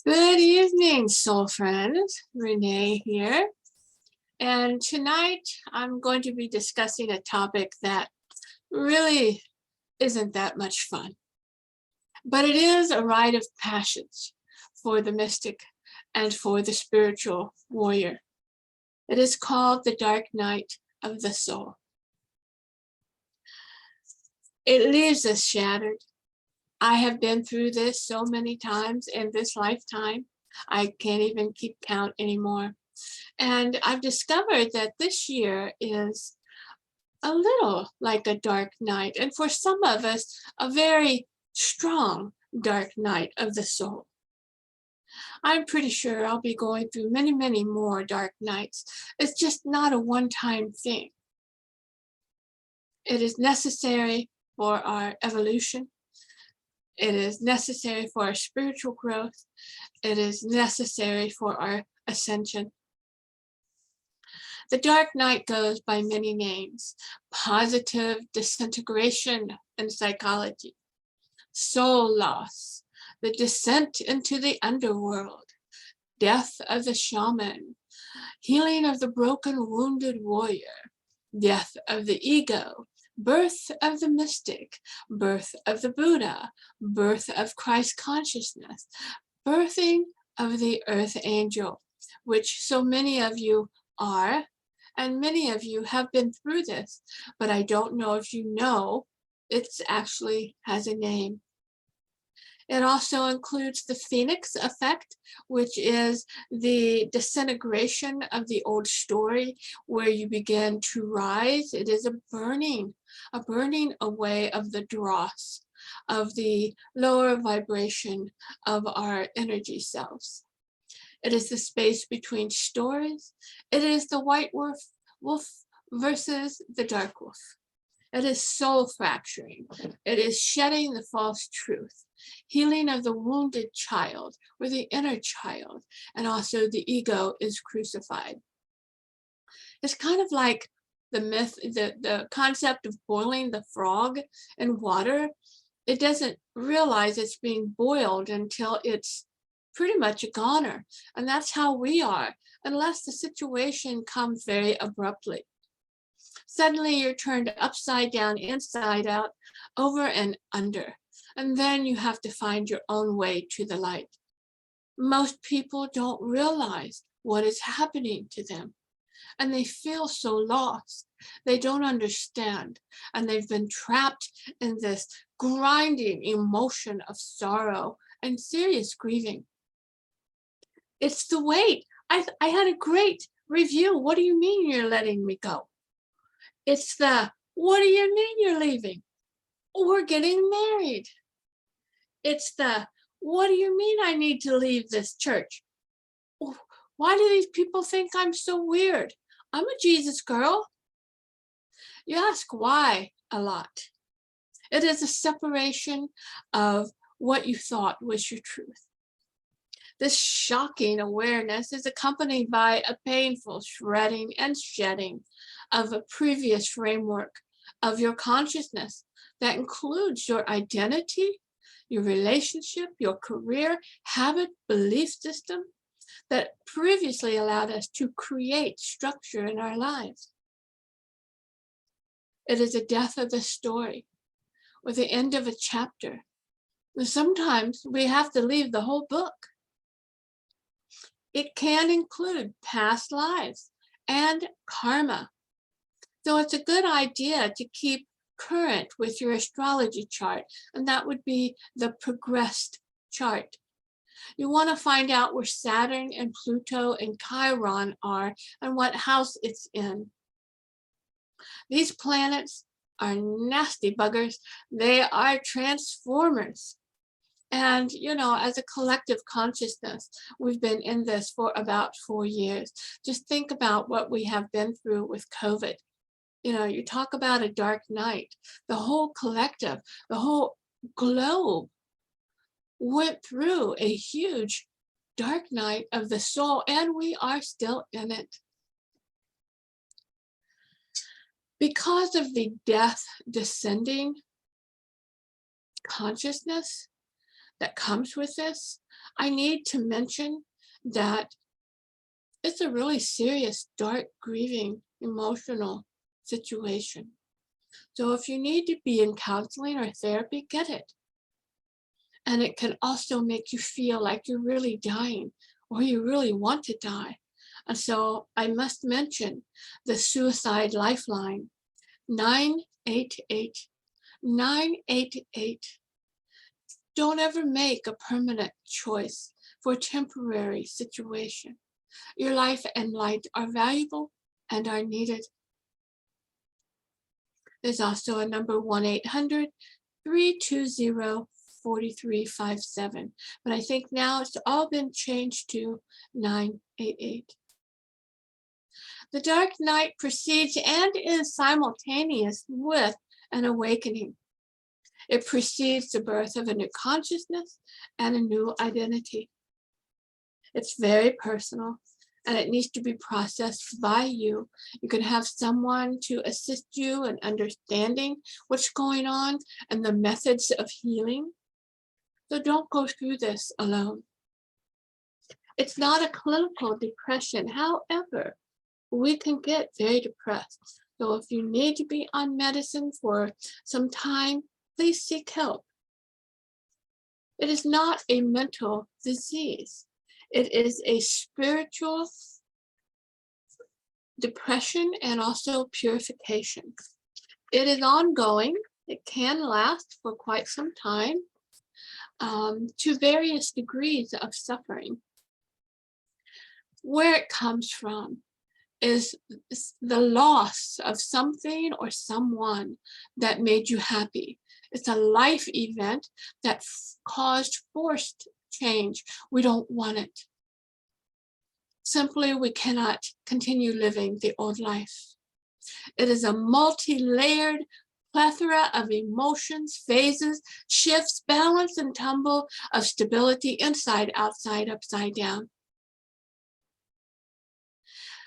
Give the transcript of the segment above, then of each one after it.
Good evening, soul friends. Renee here. And tonight I'm going to be discussing a topic that really isn't that much fun, but it is a rite of passage for the mystic and for the spiritual warrior. It is called the dark night of the soul. It leaves us shattered. I have been through this so many times in this lifetime. I can't even keep count anymore. And I've discovered that this year is a little like a dark night, and for some of us, a very strong dark night of the soul. I'm pretty sure I'll be going through many, many more dark nights. It's just not a one-time thing. It is necessary for our evolution. It is necessary for our spiritual growth. It is necessary for our ascension. The dark night goes by many names: positive disintegration in psychology, soul loss, the descent into the underworld, death of the shaman, healing of the broken, wounded warrior, death of the ego, birth of the mystic, birth of the Buddha, birth of Christ consciousness, birthing of the earth angel, which so many of you are. And many of you have been through this, but I don't know if you know it actually has a name. It also includes the phoenix effect, which is the disintegration of the old story where you begin to rise. It is a burning away of the dross, of the lower vibration of our energy selves. It is the space between stories. It is the white wolf versus the dark wolf. It is soul fracturing. It is shedding the false truth, healing of the wounded child or the inner child, and also the ego is crucified. It's kind of like the myth, the concept of boiling the frog in water. It doesn't realize it's being boiled until it's pretty much a goner. And that's how we are, unless the situation comes very abruptly. Suddenly you're turned upside down, inside out, over and under. And then you have to find your own way to the light. Most people don't realize what is happening to them. And they feel so lost. They don't understand. And they've been trapped in this grinding emotion of sorrow and serious grieving. It's the weight. I had a great review. What do you mean you're letting me go? It's the, what do you mean you're leaving? We're getting married. It's the, what do you mean I need to leave this church? Why do these people think I'm so weird? I'm a Jesus girl. You ask why a lot. It is a separation of what you thought was your truth. This shocking awareness is accompanied by a painful shredding and shedding of a previous framework of your consciousness that includes your identity, your relationship, your career, habit, belief system that previously allowed us to create structure in our lives. It is a death of the story or the end of a chapter. And sometimes we have to leave the whole book. It can include past lives and karma. So it's a good idea to keep current with your astrology chart, and that would be the progressed chart. You want to find out where Saturn and Pluto and Chiron are and what house it's in. These planets are nasty buggers. They are transformers. And, you know, as a collective consciousness, we've been in this for about 4 years. Just think about what we have been through with COVID. You know, you talk about a dark night. The whole collective, the whole globe went through a huge dark night of the soul, and we are still in it. Because of the death descending consciousness, that comes with this, I need to mention that it's a really serious, dark, grieving, emotional situation. So if you need to be in counseling or therapy, get it. And it can also make you feel like you're really dying or you really want to die. And so I must mention the suicide lifeline, 988, 988. Don't ever make a permanent choice for a temporary situation. Your life and light are valuable and are needed. There's also a number 1-800-320-4357, but I think now it's all been changed to 988. The dark night precedes and is simultaneous with an awakening. It precedes the birth of a new consciousness and a new identity. It's very personal and it needs to be processed by you. You can have someone to assist you in understanding what's going on and the methods of healing. So don't go through this alone. It's not a clinical depression. However, we can get very depressed. So if you need to be on medicine for some time, please seek help. It is not a mental disease. It is a spiritual depression and also purification. It is ongoing. It can last for quite some time to various degrees of suffering. Where it comes from is the loss of something or someone that made you happy. It's a life event that caused forced change. We don't want it. Simply, we cannot continue living the old life. It is a multi-layered plethora of emotions, phases, shifts, balance, and tumble of stability inside, outside, upside down.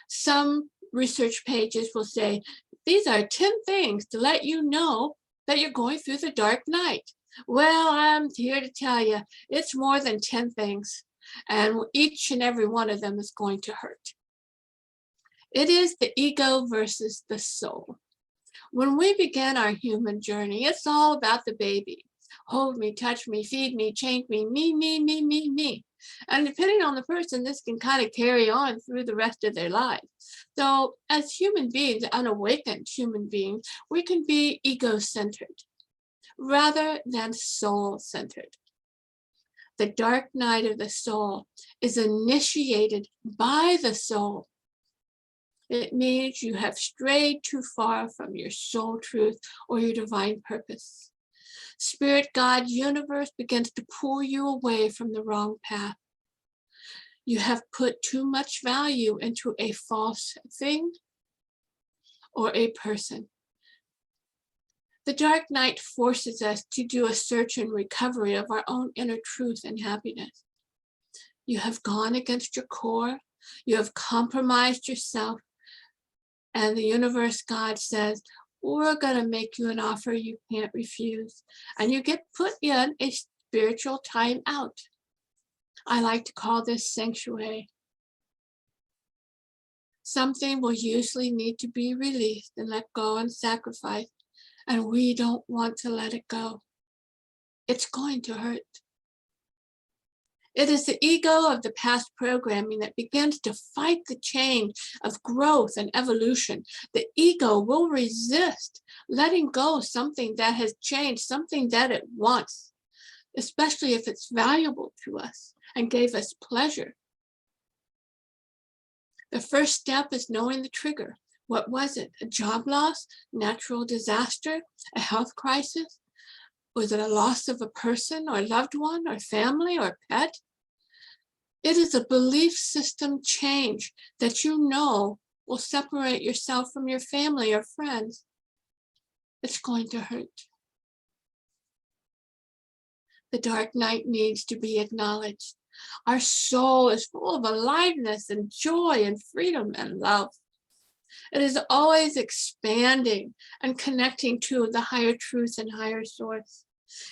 Some research pages will say, these are 10 things to let you know that you're going through the dark night. Well, I'm here to tell you, it's more than 10 things, and each and every one of them is going to hurt. It is the ego versus the soul. When we begin our human journey, it's all about the baby. Hold me, touch me, feed me, change me, me, me, me, me, me. And depending on the person, this can kind of carry on through the rest of their lives. So as human beings, unawakened human beings, we can be ego-centered rather than soul-centered. The dark night of the soul is initiated by the soul. It means you have strayed too far from your soul truth or your divine purpose. Spirit, God, universe begins to pull you away from the wrong path. You have put too much value into a false thing or a person. The dark night forces us to do a search and recovery of our own inner truth and happiness. You have gone against your core. You have compromised yourself. And the universe, God says, we're going to make you an offer you can't refuse. And you get put in a spiritual time out. I like to call this sanctuary. Something will usually need to be released and let go and sacrificed. And we don't want to let it go. It's going to hurt. It is the ego of the past programming that begins to fight the change of growth and evolution. The ego will resist letting go of something that has changed, something that it wants, especially if it's valuable to us and gave us pleasure. The first step is knowing the trigger. What was it? A job loss, natural disaster, a health crisis? Was it a loss of a person or loved one or family or pet? It is a belief system change that you know will separate yourself from your family or friends. It's going to hurt. The dark night needs to be acknowledged. Our soul is full of aliveness and joy and freedom and love. It is always expanding and connecting to the higher truth and higher source.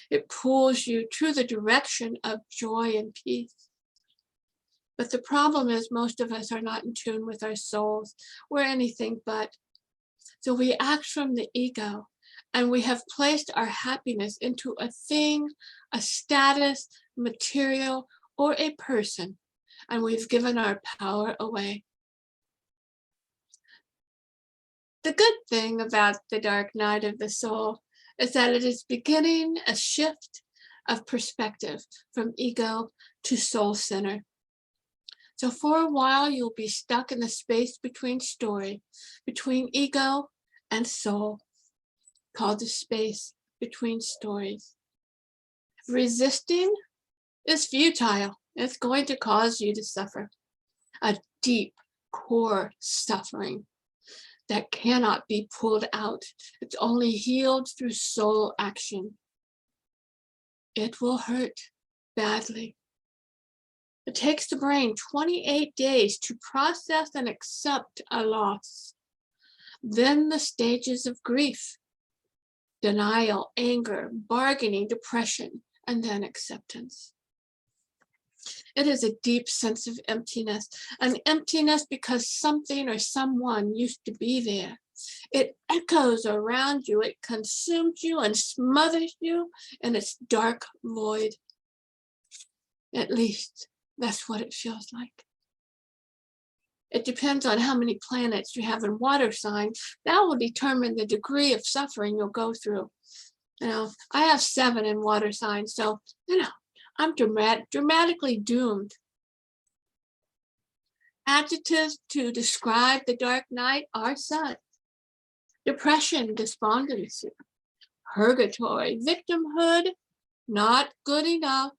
It pulls you to the direction of joy and peace. But the problem is most of us are not in tune with our souls. We're anything but. So we act from the ego, and we have placed our happiness into a thing, a status, material, or a person, and we've given our power away. The good thing about the dark night of the soul is that it is beginning a shift of perspective from ego to soul center. So for a while, you'll be stuck in the space between story, between ego and soul, called the space between stories. Resisting is futile. It's going to cause you to suffer a deep core suffering that cannot be pulled out. It's only healed through soul action. It will hurt badly. It takes the brain 28 days to process and accept a loss. Then the stages of grief, denial, anger, bargaining, depression, and then acceptance. It is a deep sense of emptiness, an emptiness because something or someone used to be there. It echoes around you, it consumes you and smothers you in its dark void. At least that's what it feels like. It depends on how many planets you have in water signs. That will determine the degree of suffering you'll go through. I have 7 in water signs, so I'm dramatically doomed. Adjectives to describe the dark night are such: depression, despondency, purgatory, victimhood, not good enough,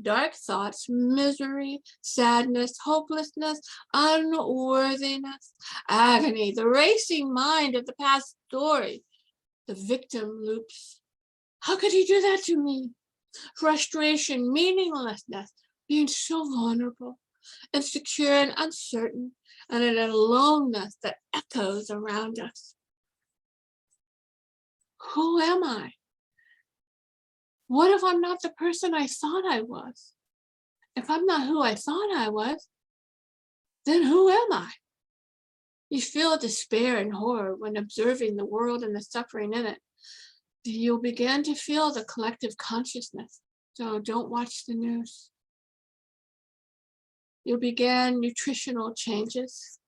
dark thoughts, misery, sadness, hopelessness, unworthiness, agony, the racing mind of the past story, the victim loops. How could he do that to me? Frustration, meaninglessness, being so vulnerable, insecure and uncertain, and an aloneness that echoes around us. Who am I? What if I'm not the person I thought I was? If I'm not who I thought I was, then who am I? You feel despair and horror when observing the world and the suffering in it. You'll begin to feel the collective consciousness. So don't watch the news. You'll begin nutritional changes.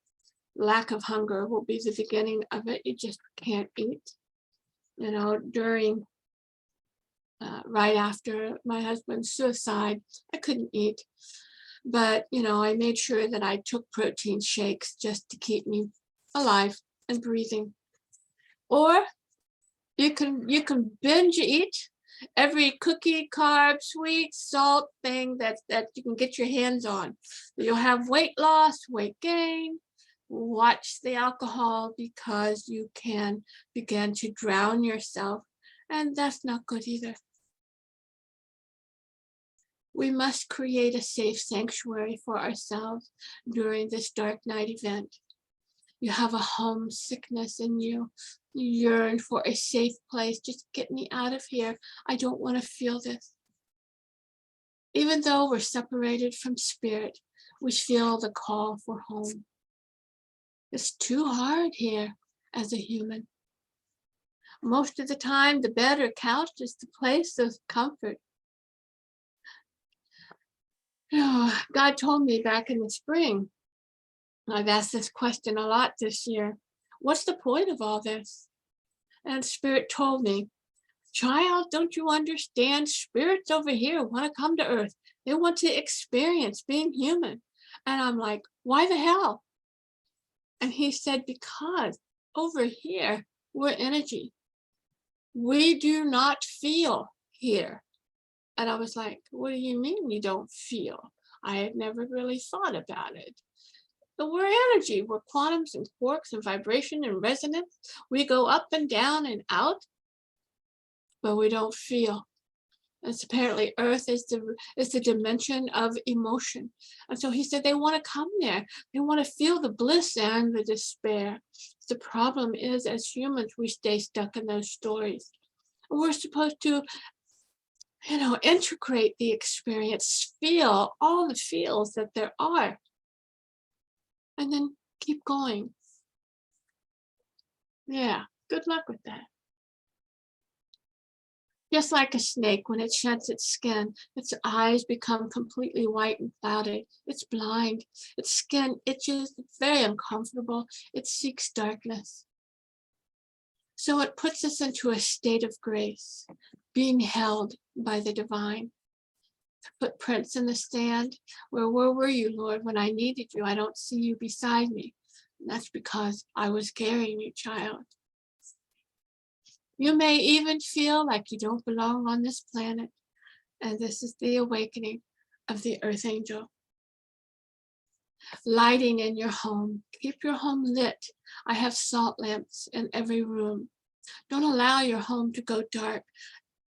Lack of hunger will be the beginning of it. You just can't eat. During right after my husband's suicide, I couldn't eat. But, I made sure that I took protein shakes just to keep me alive and breathing. Or you can binge eat every cookie, carb, sweet, salt thing that you can get your hands on. You'll have weight loss, weight gain. Watch the alcohol because you can begin to drown yourself, and that's not good either. We must create a safe sanctuary for ourselves during this dark night event. You have a homesickness in you. You yearn for a safe place. Just get me out of here. I don't want to feel this. Even though we're separated from spirit, we feel the call for home. It's too hard here as a human. Most of the time, the bed or couch is the place of comfort. God told me back in the spring, I've asked this question a lot this year, what's the point of all this? And Spirit told me, child, don't you understand? Spirits over here want to come to earth. They want to experience being human. And I'm like, why the hell? And he said, because over here, we're energy. We do not feel here. And I was like, what do you mean you don't feel? I had never really thought about it. But we're energy. We're quantums and quarks and vibration and resonance. We go up and down and out, but we don't feel. It's apparently Earth is the dimension of emotion. And so he said they want to come there. They want to feel the bliss and the despair. The problem is, as humans, we stay stuck in those stories. We're supposed to Integrate the experience, feel all the feels that there are, and then keep going. Yeah, good luck with that. Just like a snake, when it sheds its skin, its eyes become completely white and clouded. It's blind. Its skin itches. It's very uncomfortable. It seeks darkness. So it puts us into a state of grace, being held by the divine. Footprints in the sand. Where were you, Lord, when I needed you? I don't see you beside me. And that's because I was carrying you, child. You may even feel like you don't belong on this planet. And this is the awakening of the earth angel. Lighting in your home. Keep your home lit. I have salt lamps in every room. Don't allow your home to go dark.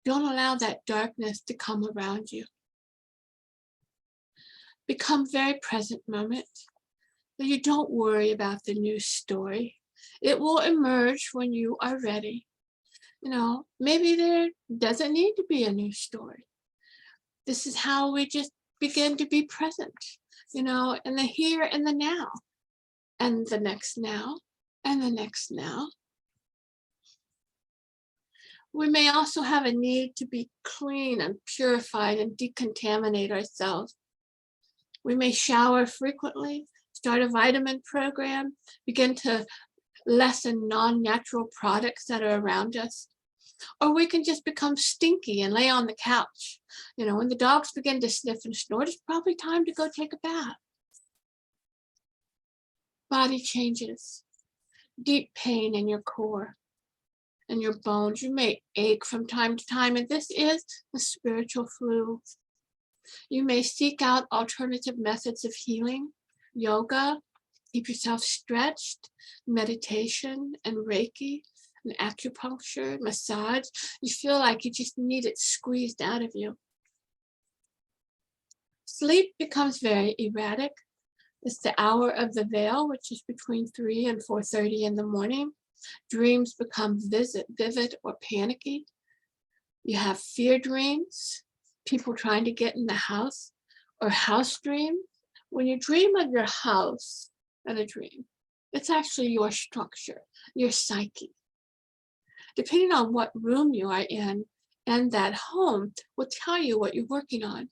Don't allow that darkness to come around you. Become very present moment. So you don't worry about the new story. It will emerge when you are ready. Maybe there doesn't need to be a new story. This is how we just begin to be present, in the here and the now, and the next now, and the next now. We may also have a need to be clean and purified and decontaminate ourselves. We may shower frequently, start a vitamin program, begin to lessen non-natural products that are around us. Or we can just become stinky and lay on the couch. When the dogs begin to sniff and snort, it's probably time to go take a bath. Body changes, deep pain in your core and your bones. You may ache from time to time, and this is the spiritual flu. You may seek out alternative methods of healing, yoga, keep yourself stretched, meditation and Reiki, and acupuncture, massage. You feel like you just need it squeezed out of you. Sleep becomes very erratic. It's the hour of the veil, which is between 3 and 4:30 in the morning. Dreams become vivid or panicky. You have fear dreams, people trying to get in the house, or house dreams. When you dream of your house in a dream, it's actually your structure, your psyche. Depending on what room you are in and that home will tell you what you're working on.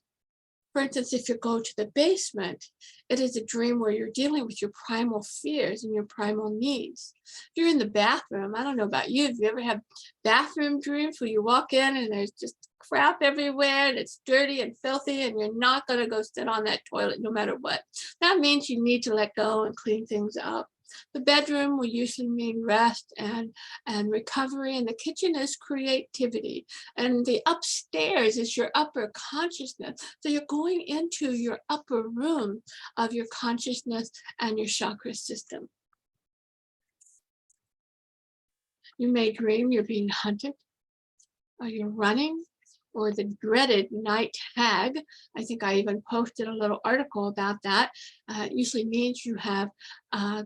For instance, if you go to the basement, it is a dream where you're dealing with your primal fears and your primal needs. If you're in the bathroom, I don't know about you, if you ever have bathroom dreams where you walk in and there's just crap everywhere and it's dirty and filthy and you're not going to go sit on that toilet no matter what. That means you need to let go and clean things up. The bedroom will usually mean rest and recovery, and the kitchen is creativity, and the upstairs is your upper consciousness. So you're going into your upper room of your consciousness and your chakra system. You may dream you're being hunted, or you're running, or the dreaded night hag. I think I even posted a little article about that. It usually means you have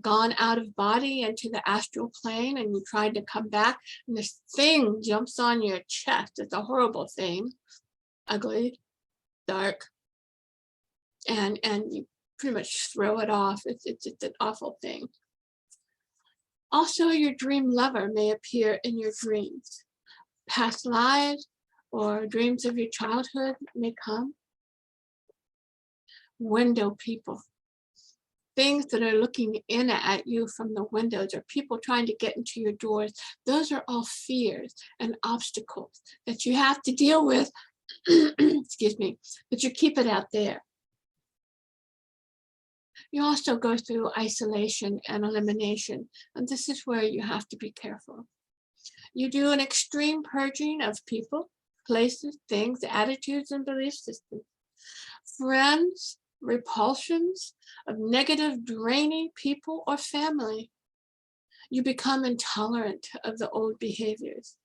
gone out of body into the astral plane and you tried to come back and this thing jumps on your chest. It's a horrible thing, ugly, dark, and you pretty much throw it off. It's an awful thing. Also, your dream lover may appear in your dreams. Past lives, or dreams of your childhood may come. Window people. Things that are looking in at you from the windows, or people trying to get into your doors. Those are all fears and obstacles that you have to deal with, excuse me, but you keep it out there. You also go through isolation and elimination, and this is where you have to be careful. You do an extreme purging of people, places, things, attitudes, and belief systems. Friends, repulsions of negative, draining people or family. You become intolerant of the old behaviors.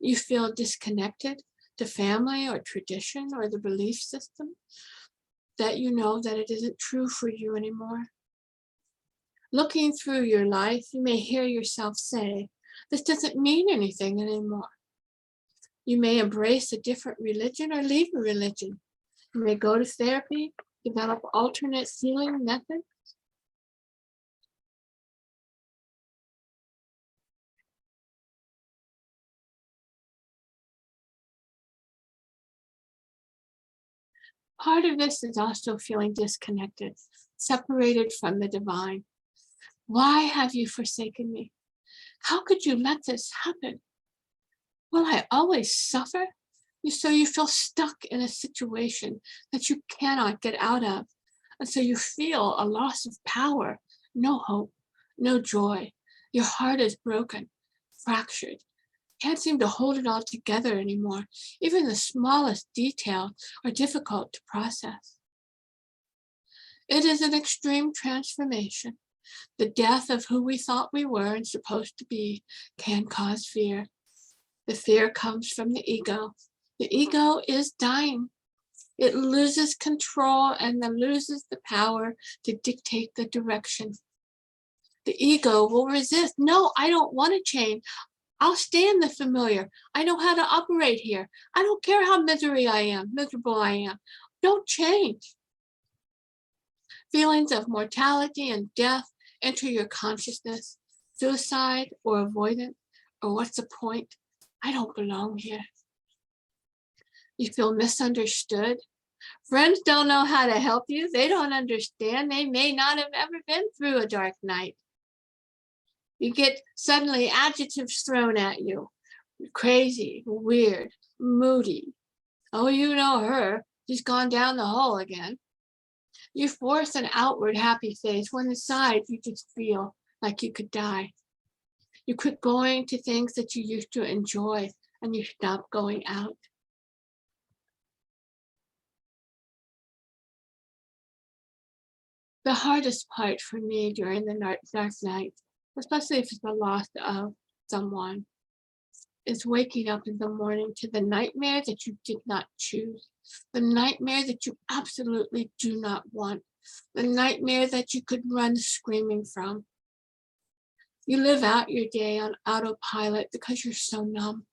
You feel disconnected to family or tradition or the belief system, that you know that it isn't true for you anymore. Looking through your life, you may hear yourself say, this doesn't mean anything anymore. You may embrace a different religion or leave a religion. You may go to therapy, develop alternate healing methods. Part of this is also feeling disconnected, separated from the divine. Why have you forsaken me? How could you let this happen? Will I always suffer? So you feel stuck in a situation that you cannot get out of. And so you feel a loss of power, no hope, no joy. Your heart is broken, fractured. Can't seem to hold it all together anymore. Even the smallest details are difficult to process. It is an extreme transformation. The death of who we thought we were and supposed to be can cause fear. The fear comes from the ego. The ego is dying. It loses control and then loses the power to dictate the direction. The ego will resist. No, I don't want to change. I'll stay in the familiar. I know how to operate here. I don't care how miserable I am. Don't change. Feelings of mortality and death enter your consciousness. Suicide or avoidance, or what's the point? I don't belong here. You feel misunderstood. Friends don't know how to help you. They don't understand. They may not have ever been through a dark night. You get suddenly adjectives thrown at you. Crazy, weird, moody. Oh, you know her. She's gone down the hole again. You force an outward happy face when inside you just feel like you could die. You quit going to things that you used to enjoy and you stop going out. The hardest part for me during the dark night, especially if it's the loss of someone, is waking up in the morning to the nightmare that you did not choose, the nightmare that you absolutely do not want, the nightmare that you could run screaming from. You live out your day on autopilot because you're so numb.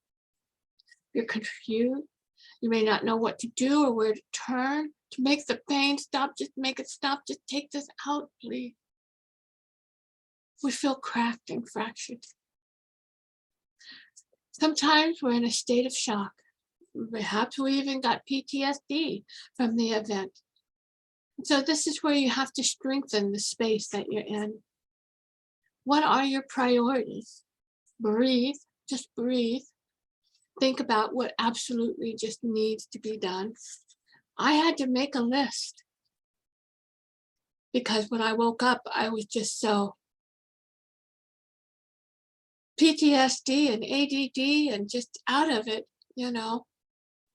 You're confused. You may not know what to do or where to turn to make the pain stop. Just make it stop. Just take this out, please. We feel cracked and fractured. Sometimes we're in a state of shock. Perhaps we even got PTSD from the event. So this is where you have to strengthen the space that you're in. What are your priorities? Breathe, just breathe. Think about what absolutely just needs to be done. I had to make a list because when I woke up, I was just so PTSD and ADD and just out of it,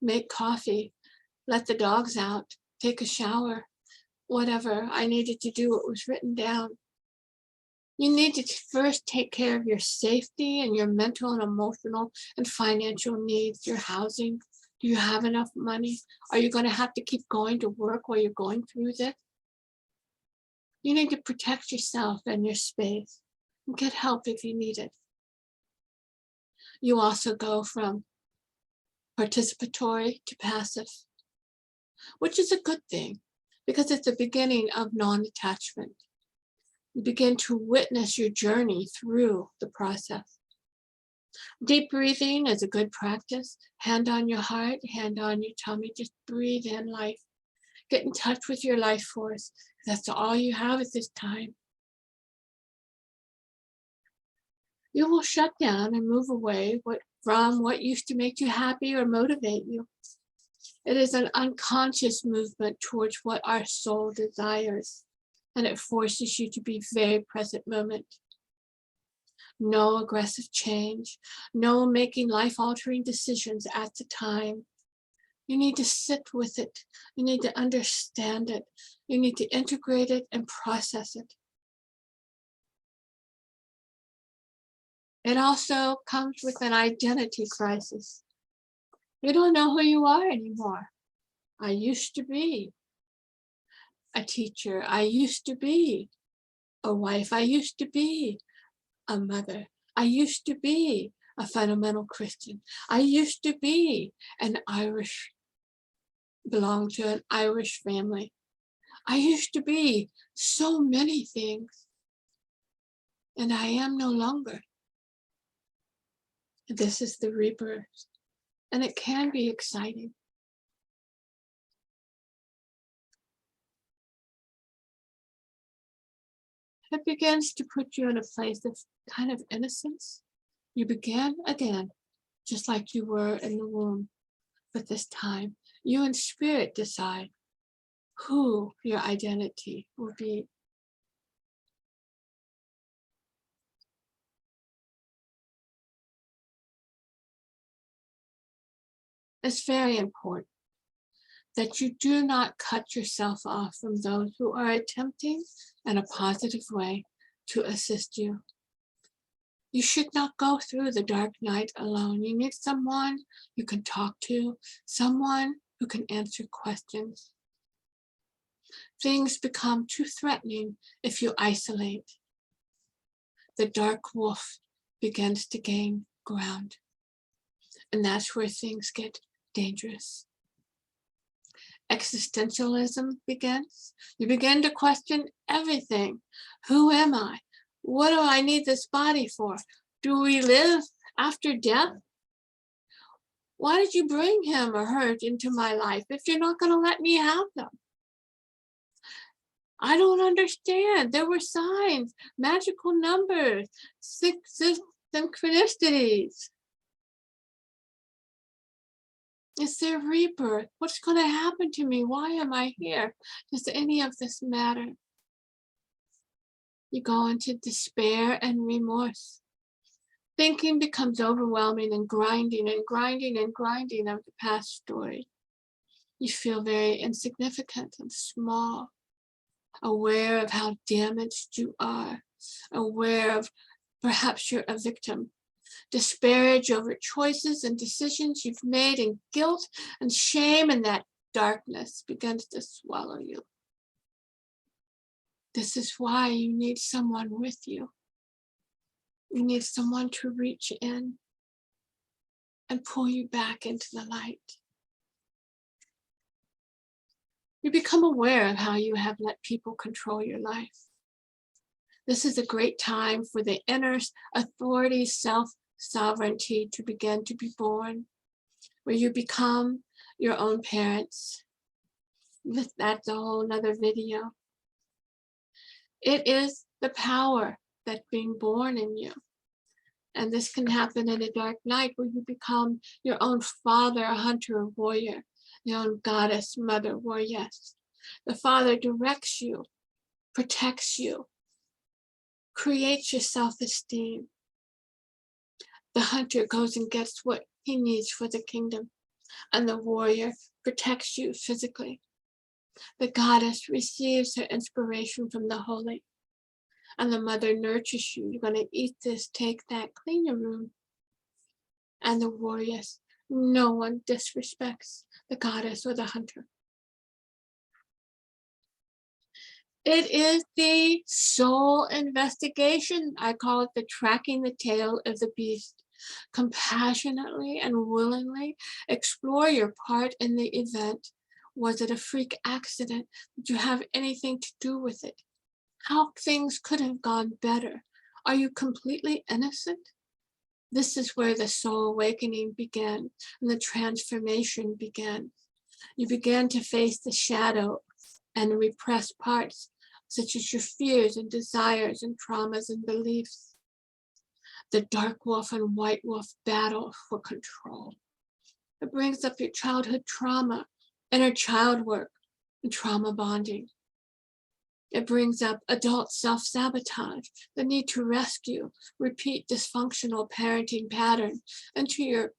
make coffee, let the dogs out, take a shower, whatever I needed to do, it was written down. You need to first take care of your safety and your mental and emotional and financial needs, your housing. Do you have enough money? Are you going to have to keep going to work while you're going through this? You need to protect yourself and your space and get help if you need it. You also go from participatory to passive, which is a good thing because it's the beginning of non-attachment. You begin to witness your journey through the process. Deep breathing is a good practice. Hand on your heart, hand on your tummy, just breathe in life. Get in touch with your life force. That's all you have at this time. You will shut down and move away from what used to make you happy or motivate you. It is an unconscious movement towards what our soul desires, and it forces you to be very present moment. No aggressive change, no making life-altering decisions at the time. You need to sit with it. You need to understand it. You need to integrate it and process it. It also comes with an identity crisis. You don't know who you are anymore. I used to be a teacher. I used to be a wife. I used to be a mother. I used to be a fundamental Christian. I used to be belong to an Irish family. I used to be so many things, and I am no longer. This is the rebirth, and it can be exciting. It begins to put you in a place of kind of innocence. You begin again, just like you were in the womb, but this time you in spirit decide who your identity will be. It's very important that you do not cut yourself off from those who are attempting in a positive way to assist you. You should not go through the dark night alone. You need someone you can talk to, someone who can answer questions. Things become too threatening if you isolate. The dark wolf begins to gain ground, and that's where things get dangerous. Existentialism begins. You begin to question everything. Who am I? What do I need this body for? Do we live after death? Why did you bring him or her into my life if you're not going to let me have them? I don't understand. There were signs, magical numbers, synchronicities. Is there rebirth? What's going to happen to me? Why am I here? Does any of this matter? You go into despair and remorse. Thinking becomes overwhelming and grinding of the past story. You feel very insignificant and small, aware of how damaged you are, aware of perhaps you're a victim. Disparage over choices and decisions you've made, and guilt and shame, and that darkness begins to swallow you. This is why you need someone with you. You need someone to reach in and pull you back into the light. You become aware of how you have let people control your life. This is a great time for the inner authority, self-sovereignty to begin to be born, where you become your own parents. That's a whole nother video. It is the power that's being born in you. And this can happen in a dark night where you become your own father, a hunter, a warrior, your own goddess, mother, warrior. The father directs you, protects you, creates your self-esteem. The hunter goes and gets what he needs for the kingdom, and the warrior protects you physically. The goddess receives her inspiration from the holy, and the mother nurtures you. You're going to eat this, take that, clean your room. And the warriors, no one disrespects the goddess or the hunter. It is the soul investigation. I call it the tracking the tail of the beast. Compassionately and willingly explore your part in the event. Was it a freak accident? Did you have anything to do with it? How things could have gone better? Are you completely innocent? This is where the soul awakening began and the transformation began. You began to face the shadow and repressed parts, such as your fears and desires and traumas and beliefs. The dark wolf and white wolf battle for control. It brings up your childhood trauma, inner child work, and trauma bonding. It brings up adult self-sabotage, the need to rescue, repeat dysfunctional parenting pattern into your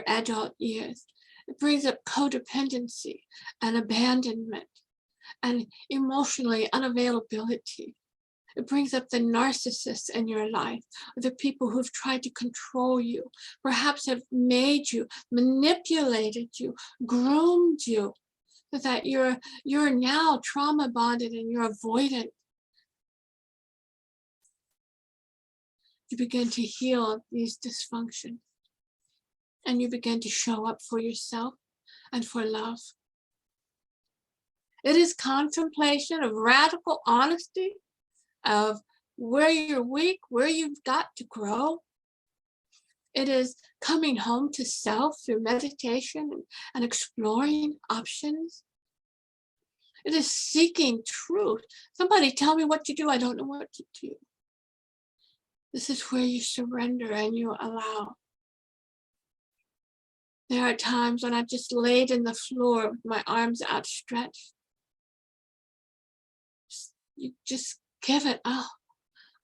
adult years. It brings up codependency and abandonment and emotionally unavailability. It brings up the narcissists in your life, or the people who've tried to control you, perhaps have made you, manipulated you, groomed you, so that you're now trauma bonded and you're avoidant. You begin to heal these dysfunctions. And you begin to show up for yourself and for love. It is contemplation of radical honesty, of where you're weak, where you've got to grow. It is coming home to self through meditation and exploring options. It is seeking truth. Somebody tell me what to do. I don't know what to do. This is where you surrender and you allow. There are times when I've just laid in the floor with my arms outstretched. You just give it up.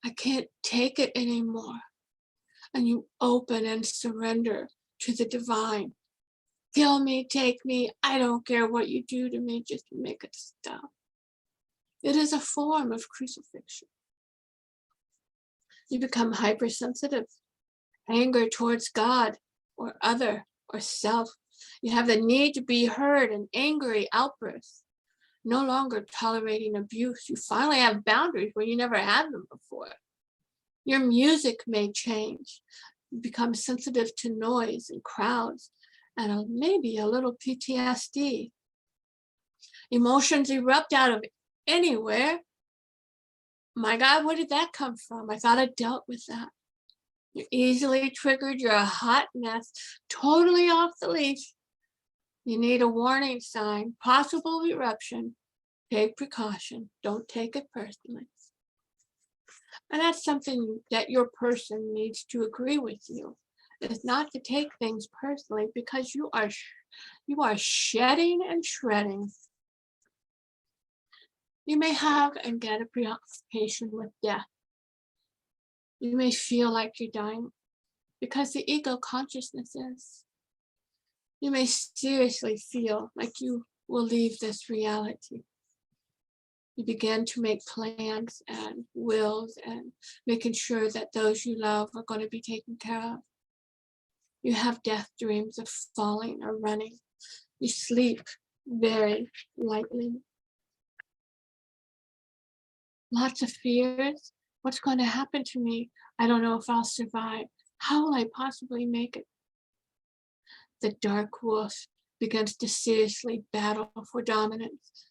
I can't take it anymore. And you open and surrender to the divine. Kill me, take me. I don't care what you do to me, just make it stop. It is a form of crucifixion. You become hypersensitive, anger towards God or other or self. You have the need to be heard, an angry outburst. No longer tolerating abuse. You finally have boundaries where you never had them before. Your music may change. You become sensitive to noise and crowds and maybe a little PTSD. Emotions erupt out of anywhere. My God, where did that come from? I thought I dealt with that. You're easily triggered. You're a hot mess, totally off the leash. You need a warning sign, possible eruption. Take precaution. Don't take it personally. And that's something that your person needs to agree with you. Is not to take things personally because you are shedding and shredding. You may have and get a preoccupation with death. You may feel like you're dying because the ego consciousness is. You may seriously feel like you will leave this reality. You begin to make plans and wills and making sure that those you love are going to be taken care of. You have death dreams of falling or running. You sleep very lightly. Lots of fears. What's going to happen to me? I don't know if I'll survive. How will I possibly make it? The dark wolf begins to seriously battle for dominance.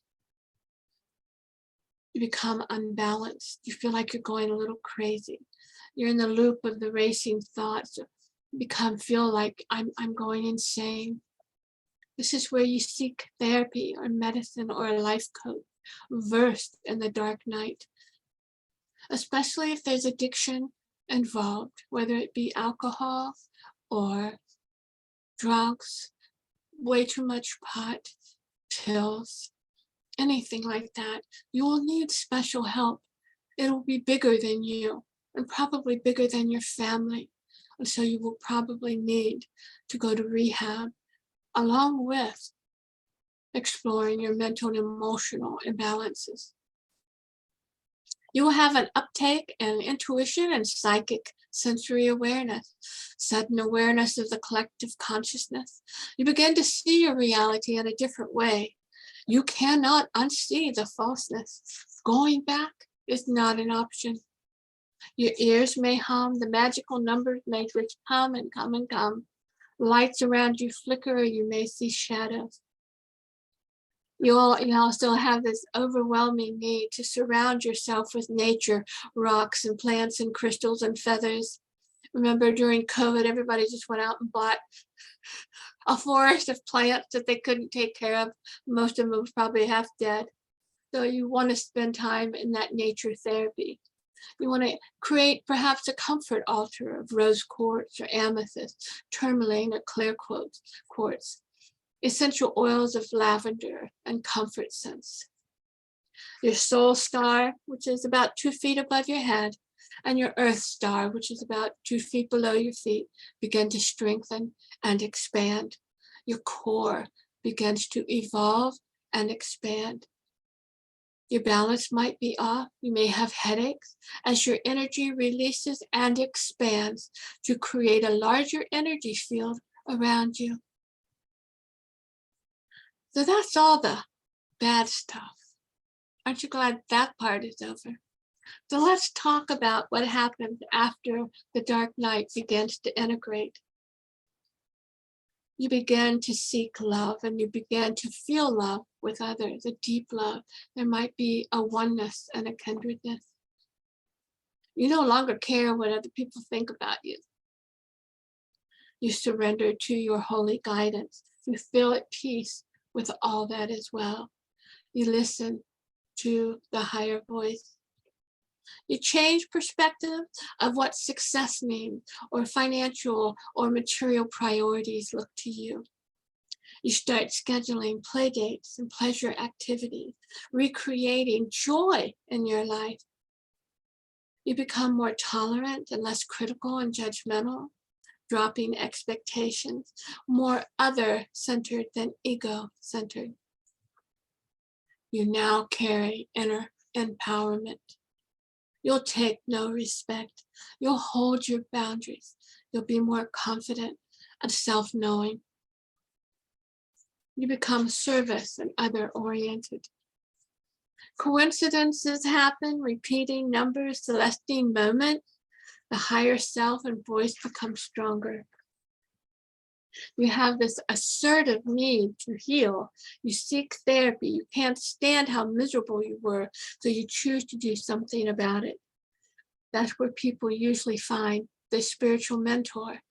You become unbalanced. You feel like you're going a little crazy. You're in the loop of the racing thoughts. You feel like I'm going insane. This is where you seek therapy or medicine or a life coach, versed in the dark night. Especially if there's addiction involved, whether it be alcohol or drugs, way too much pot, pills, anything like that. You will need special help. It'll be bigger than you and probably bigger than your family. And so you will probably need to go to rehab along with exploring your mental and emotional imbalances. You will have an uptake and intuition and psychic sensory awareness, sudden awareness of the collective consciousness. You begin to see your reality in a different way. You cannot unsee the falseness. Going back is not an option. Your ears may hum, the magical numbers may just come and come and come. Lights around you flicker, or you may see shadows. You also have this overwhelming need to surround yourself with nature, rocks and plants and crystals and feathers. Remember during COVID, everybody just went out and bought a forest of plants that they couldn't take care of. Most of them was probably half dead. So you want to spend time in that nature therapy. You want to create perhaps a comfort altar of rose quartz or amethyst, tourmaline or clear quartz, essential oils of lavender and comfort scents. Your soul star, which is about 2 feet above your head, and your earth star, which is about 2 feet below your feet, begin to strengthen and expand. Your core begins to evolve and expand. Your balance might be off. You may have headaches as your energy releases and expands to create a larger energy field around you. So that's all the bad stuff. Aren't you glad that part is over? So let's talk about what happens after the dark night begins to integrate. You begin to seek love and you begin to feel love with others, a deep love. There might be a oneness and a kindredness. You no longer care what other people think about you. You surrender to your holy guidance. You feel at peace with all that is well. You listen to the higher voice. You change perspective of what success means, or financial or material priorities look to you. You start scheduling play dates and pleasure activities, recreating joy in your life. You become more tolerant and less critical and judgmental, dropping expectations, more other-centered than ego-centered. You now carry inner empowerment. You'll take no respect. You'll hold your boundaries. You'll be more confident and self-knowing. You become service and other-oriented. Coincidences happen, repeating numbers, celestine moments. The higher self and voice become stronger. You have this assertive need to heal. You seek therapy. You can't stand how miserable you were, so you choose to do something about it. That's where people usually find the spiritual mentor,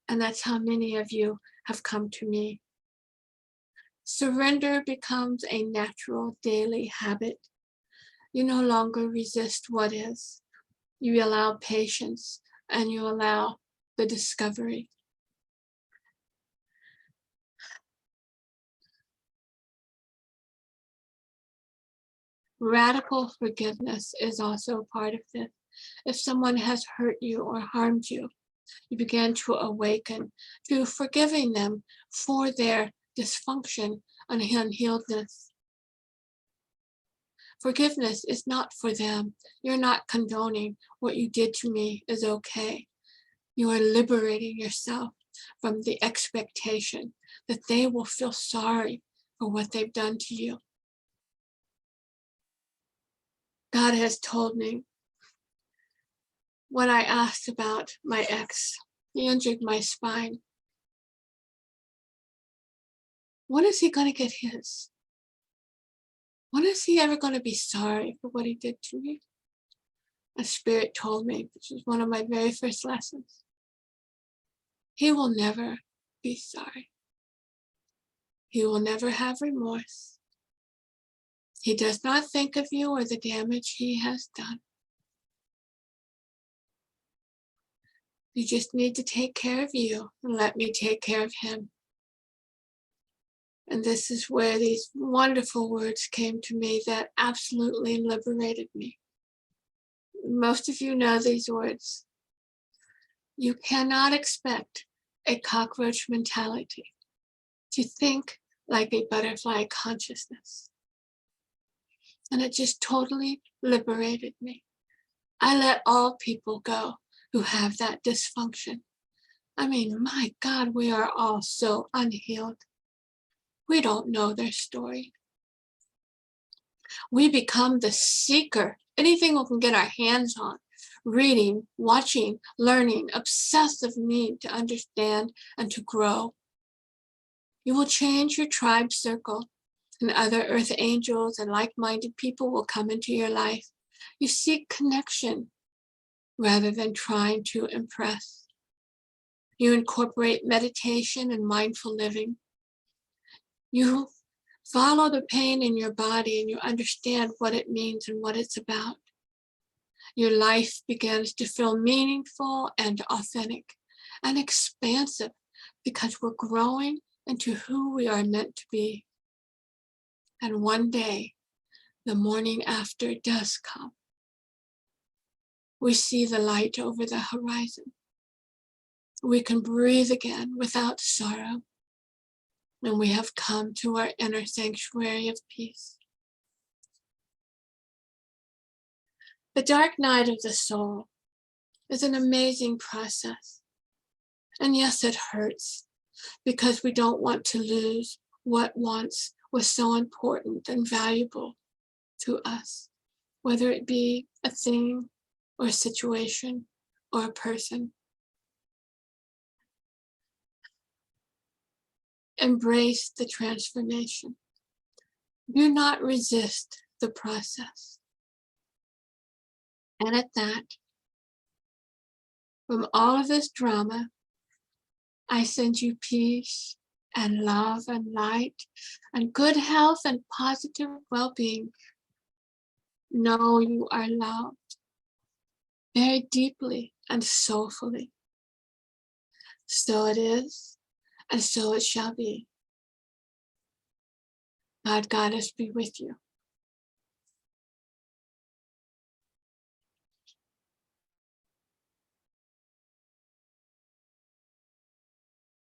and that's how many of you have come to me. Surrender becomes a natural daily habit. You no longer resist what is. You allow patience and you allow the discovery. Radical forgiveness is also part of this. If someone has hurt you or harmed you, you begin to awaken to forgiving them for their dysfunction and unhealedness. Forgiveness is not for them. You're not condoning what you did to me is okay. You are liberating yourself from the expectation that they will feel sorry for what they've done to you. God has told me when I asked about my ex, he injured my spine. When is he going to get his? When is he ever going to be sorry for what he did to me? A spirit told me, which was one of my very first lessons. He will never be sorry. He will never have remorse. He does not think of you or the damage he has done. You just need to take care of you and let me take care of him. And this is where these wonderful words came to me that absolutely liberated me. Most of you know these words. You cannot expect a cockroach mentality to think like a butterfly consciousness. And it just totally liberated me. I let all people go who have that dysfunction. I mean, my God, we are all so unhealed. We don't know their story. We become the seeker. Anything we can get our hands on. Reading, watching, learning, obsessive need to understand and to grow. You will change your tribe circle, and other earth angels and like-minded people will come into your life. You seek connection rather than trying to impress. You incorporate meditation and mindful living. You follow the pain in your body and you understand what it means and what it's about. Your life begins to feel meaningful and authentic and expansive because we're growing into who we are meant to be. And one day, the morning after does come. We see the light over the horizon. We can breathe again without sorrow. And we have come to our inner sanctuary of peace. The dark night of the soul is an amazing process. And yes, it hurts because we don't want to lose what once was so important and valuable to us. whether it be a thing or a situation or a person. Embrace the transformation. Do not resist the process. And at that, from all of this drama, I send you peace and love and light and good health and positive well-being. Know you are loved very deeply and soulfully. So it is, and so it shall be. God, Goddess be with you.